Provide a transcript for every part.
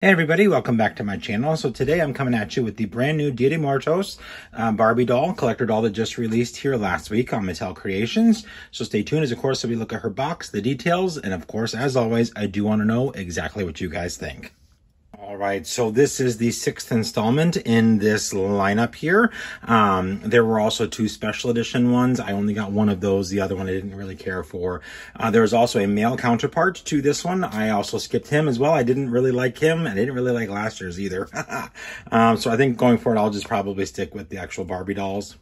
Hey everybody, welcome back to my channel. So today I'm coming at you with the brand new Dia De Muertos Barbie doll, collector doll that just released here last week on Mattel Creations. So stay tuned as of course we look at her box, the details, and of course as always I do want to know exactly what you guys think. All right, so this is the 6th installment in this lineup here. There were also 2 special edition ones. I only got one of those. The other one I didn't really care for. There was also a male counterpart to this one. I also skipped him as well. I didn't really like him. I didn't really like last year's either. So I think going forward, I'll just probably stick with the actual Barbie dolls.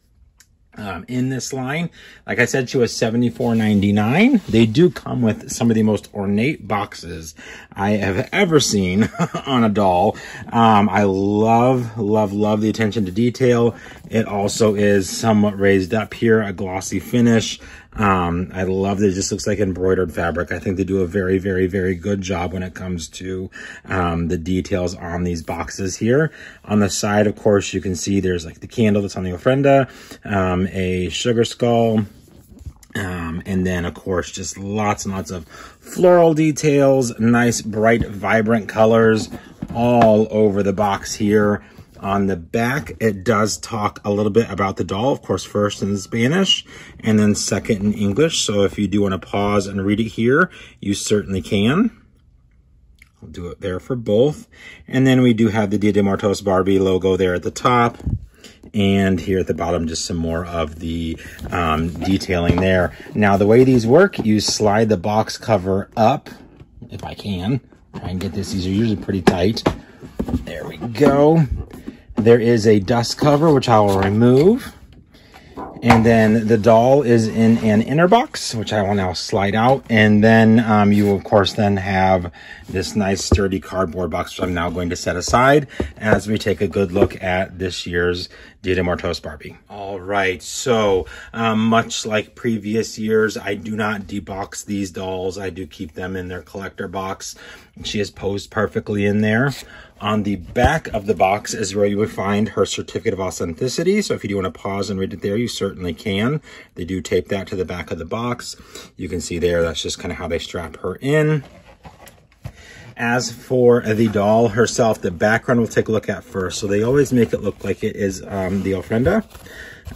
In this line, like I said, she was $74.99. They do come with some of the most ornate boxes I have ever seen on a doll. I love the attention to detail. It also is somewhat raised up here, a glossy finish. I love that it just looks like embroidered fabric. I think they do a very good job when it comes to the details on these boxes here. On the side, of course, you can see there's like the candle that's on the ofrenda, a sugar skull, and then of course just lots and lots of floral details, nice bright vibrant colors all over the box here. On the back, it does talk a little bit about the doll, of course, first in Spanish and then second in English. So if you do want to pause and read it here, you certainly can. I'll do it there for both. And then we do have the Dia De Muertos Barbie logo there at the top. And here at the bottom, just some more of the detailing there. Now, the way these work, you slide the box cover up, if I can. Try and get this. These are usually pretty tight. There we go. There is a dust cover, which I will remove. And then the doll is in an inner box, which I will now slide out. And then you will, of course, then have this nice sturdy cardboard box, which I'm now going to set aside as we take a good look at this year's Dia De Muertos Barbie. All right, so much like previous years, I do not debox these dolls. I do keep them in their collector box. She is posed perfectly in there. On the back of the box is where you would find her certificate of authenticity. So if you do want to pause and read it there, you certainly can. They do tape that to the back of the box. You can see there, that's just kind of how they strap her in. As for the doll herself, the background we'll take a look at first. So they always make it look like it is the ofrenda.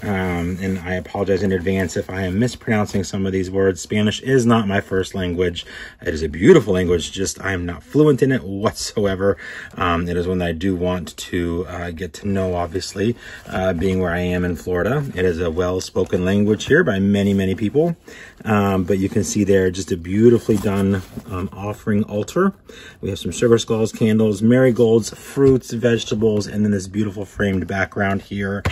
And I apologize in advance if I am mispronouncing some of these words. Spanish is not my first language. It is a beautiful language, just I am not fluent in it whatsoever. It is one that I do want to get to know, obviously, being where I am in Florida. It is a well-spoken language here by many people. But you can see there just a beautifully done offering altar. We have some sugar skulls, candles, marigolds, fruits, vegetables, and then this beautiful framed background here.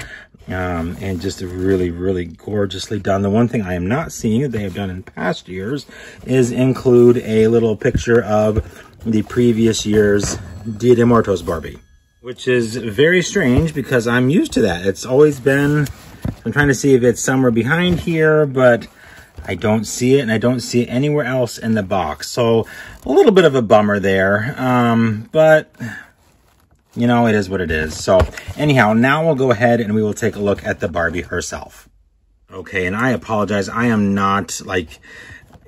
And just really gorgeously done. The one thing I am not seeing that they have done in past years is include a little picture of the previous year's Dia De Muertos Barbie, which is very strange because I'm used to that. It's always been, I'm trying to see if it's somewhere behind here, but I don't see it, and I don't see it anywhere else in the box. So a little bit of a bummer there, but you know, it is what it is. So anyhow, now we'll go ahead and we will take a look at the Barbie herself. Okay, and I apologize. I am not like,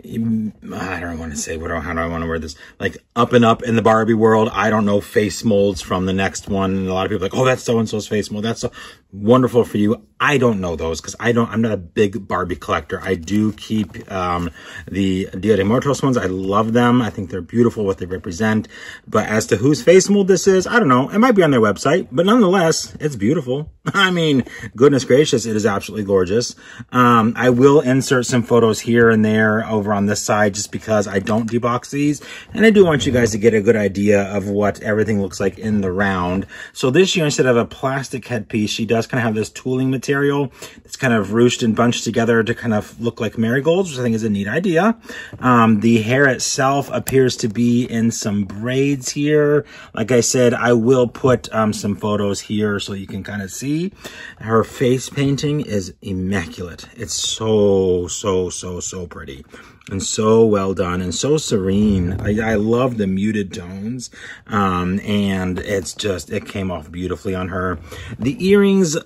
I don't want to say, how do I want to word this? Like up and up in the Barbie world. I don't know face molds from the next one. And a lot of people are like, oh, that's so-and-so's face mold. That's so wonderful for you. I don't know those because I'm not a big Barbie collector. I do keep the Dia De Muertos ones. I love them. I think they're beautiful, what they represent. But as to whose face mold this is, I don't know. It might be on their website, but nonetheless, it's beautiful. I mean, goodness gracious, it is absolutely gorgeous. I will insert some photos here and there over on this side just because I don't debox these. And I do want you guys to get a good idea of what everything looks like in the round. So this year, instead of a plastic headpiece, she does kind of have this tooling material that's kind of ruched and bunched together to kind of look like marigolds, which I think is a neat idea. The hair itself appears to be in some braids here. Like I said, I will put some photos here so you can kind of see. Her face painting is immaculate. It's so pretty and so well done and so serene. I love the muted tones, and it's just, it came off beautifully on her. The earrings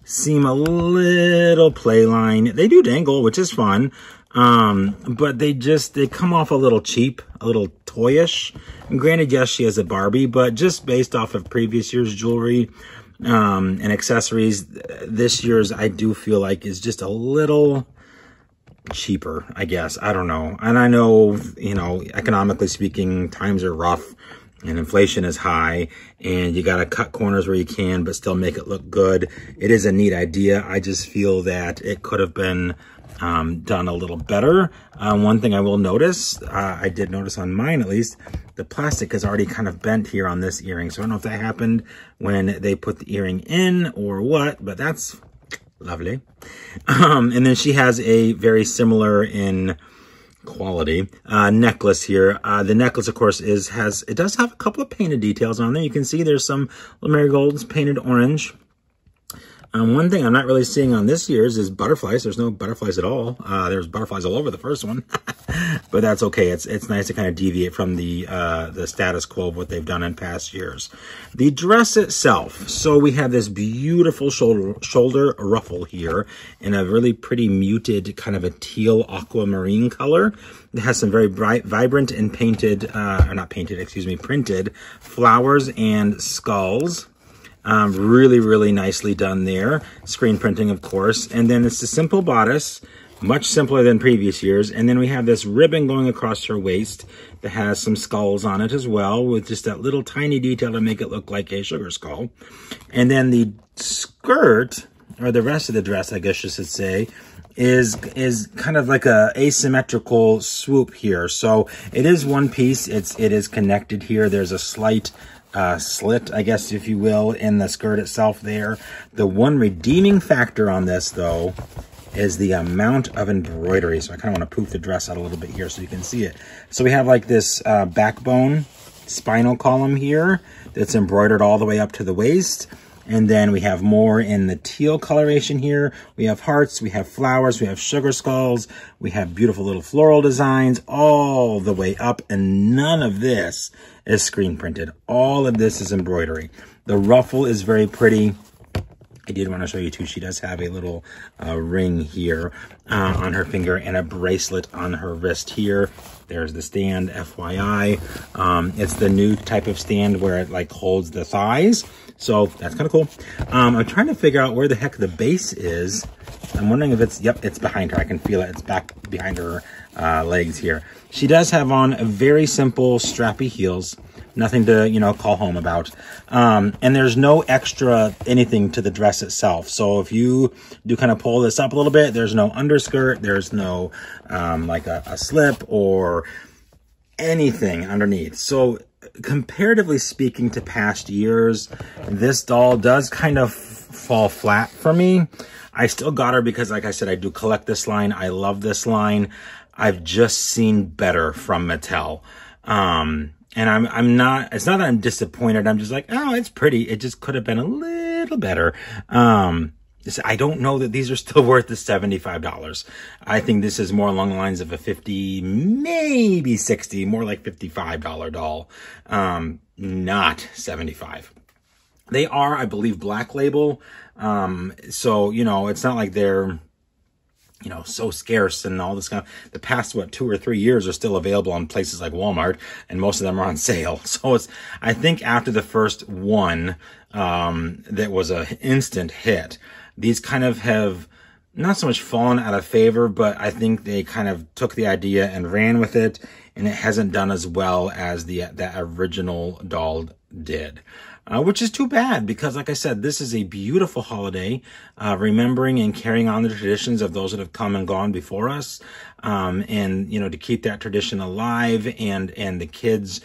seem a little playline. They do dangle, which is fun, but they come off a little cheap, a little toyish. And granted, yes, she has a Barbie, but just based off of previous year's jewelry and accessories, this year's I do feel like is just a little cheaper, I guess. I don't know. And I know, you know, economically speaking, times are rough and inflation is high, and you got to cut corners where you can, but still make it look good. It is a neat idea. I just feel that it could have been done a little better. One thing I will notice, I did notice on mine at least, the plastic is already kind of bent here on this earring. So I don't know if that happened when they put the earring in or what, but that's lovely. And then she has a very similar in quality necklace here. The necklace, of course, it does have a couple of painted details on there. You can see there's some little marigolds painted orange. One thing I'm not really seeing on this year's is butterflies. There's no butterflies at all. There's butterflies all over the first one, but that's okay. It's nice to kind of deviate from the status quo of what they've done in past years. The dress itself. So we have this beautiful shoulder ruffle here in a really pretty muted kind of a teal aquamarine color. It has some very bright, vibrant and painted, or not painted, excuse me, printed flowers and skulls. Really, really nicely done there. Screen printing, of course. And then it's a simple bodice, much simpler than previous years. And then we have this ribbon going across her waist that has some skulls on it as well, with just that little tiny detail to make it look like a sugar skull. And then the skirt, or the rest of the dress, I guess you should say, is kind of like a asymmetrical swoop here. So it is one piece. It is connected here. There's a slight slit, I guess, if you will, in the skirt itself there. The one redeeming factor on this, though, is the amount of embroidery. So I kind of want to poof the dress out a little bit here so you can see it. So we have like this backbone spinal column here that's embroidered all the way up to the waist. And then we have more in the teal coloration here. We have hearts, we have flowers, we have sugar skulls, we have beautiful little floral designs all the way up. And none of this is screen printed. All of this is embroidery. The ruffle is very pretty. I did want to show you too, she does have a little ring here on her finger and a bracelet on her wrist here. There's the stand, FYI. It's the new type of stand where it like holds the thighs. So that's kind of cool. I'm trying to figure out where the heck the base is. I'm wondering if it's, yep, it's behind her. I can feel it. It's back behind her legs here. She does have on very simple strappy heels. Nothing to, you know, call home about. And there's no extra anything to the dress itself. So if you do kind of pull this up a little bit, there's no underskirt. There's no like a slip or anything underneath. So comparatively speaking to past years, this doll does kind of fall flat for me. I still got her because, like I said, I do collect this line. I love this line. I've just seen better from Mattel. And I'm not, it's not that I'm disappointed. I'm just like, oh, it's pretty. It just could have been a little better. I don't know that these are still worth the $75. I think this is more along the lines of a $50, maybe $60, more like $55 doll. Not $75. They are, I believe, Black Label. So, you know, it's not like they're, you know, so scarce and all this kind of, the past, what, 2 or 3 years are still available on places like Walmart, and most of them are on sale. So it's, I think after the first one, that was an instant hit, these kind of have not so much fallen out of favor, but I think they kind of took the idea and ran with it, and it hasn't done as well as that original doll did. Which is too bad because, like I said, this is a beautiful holiday, remembering and carrying on the traditions of those that have come and gone before us. And, you know, to keep that tradition alive and the kids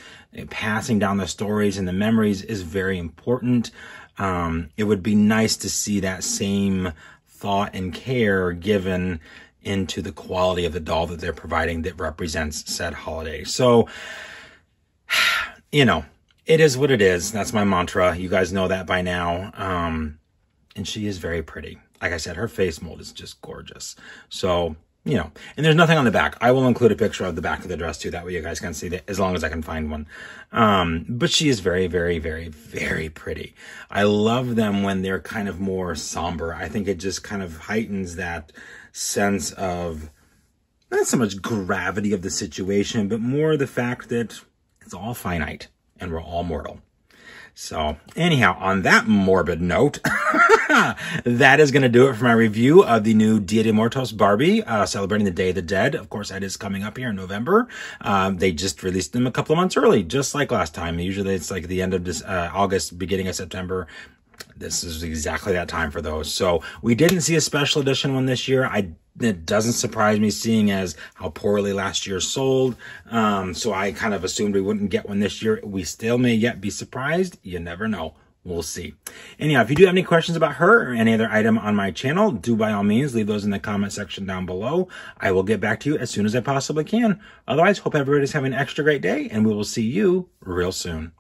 passing down the stories and the memories is very important. It would be nice to see that same thought and care given into the quality of the doll that they're providing that represents said holiday. So, you know, it is what it is. That's my mantra. You guys know that by now. And she is very pretty. Like I said, her face mold is just gorgeous. So, you know, and there's nothing on the back. I will include a picture of the back of the dress too. That way you guys can see that as long as I can find one. But she is very, very, very, very pretty. I love them when they're kind of more somber. I think it just kind of heightens that sense of not so much gravity of the situation, but more the fact that It's all finite, and we're all mortal. So anyhow, on that morbid note, that is going to do it for my review of the new Dia De Muertos Barbie, celebrating the Day of the Dead. Of course, that is coming up here in November. They just released them a couple of months early, just like last time. Usually it's like the end of this, August, beginning of September. This is exactly that time for those. So we didn't see a special edition one this year. It doesn't surprise me, seeing as how poorly last year sold. So I kind of assumed we wouldn't get one this year. We still may yet be surprised. You never know. We'll see. Anyhow, if you do have any questions about her or any other item on my channel, do by all means leave those in the comment section down below. I will get back to you as soon as I possibly can. Otherwise, hope everybody's having an extra great day, and we will see you real soon.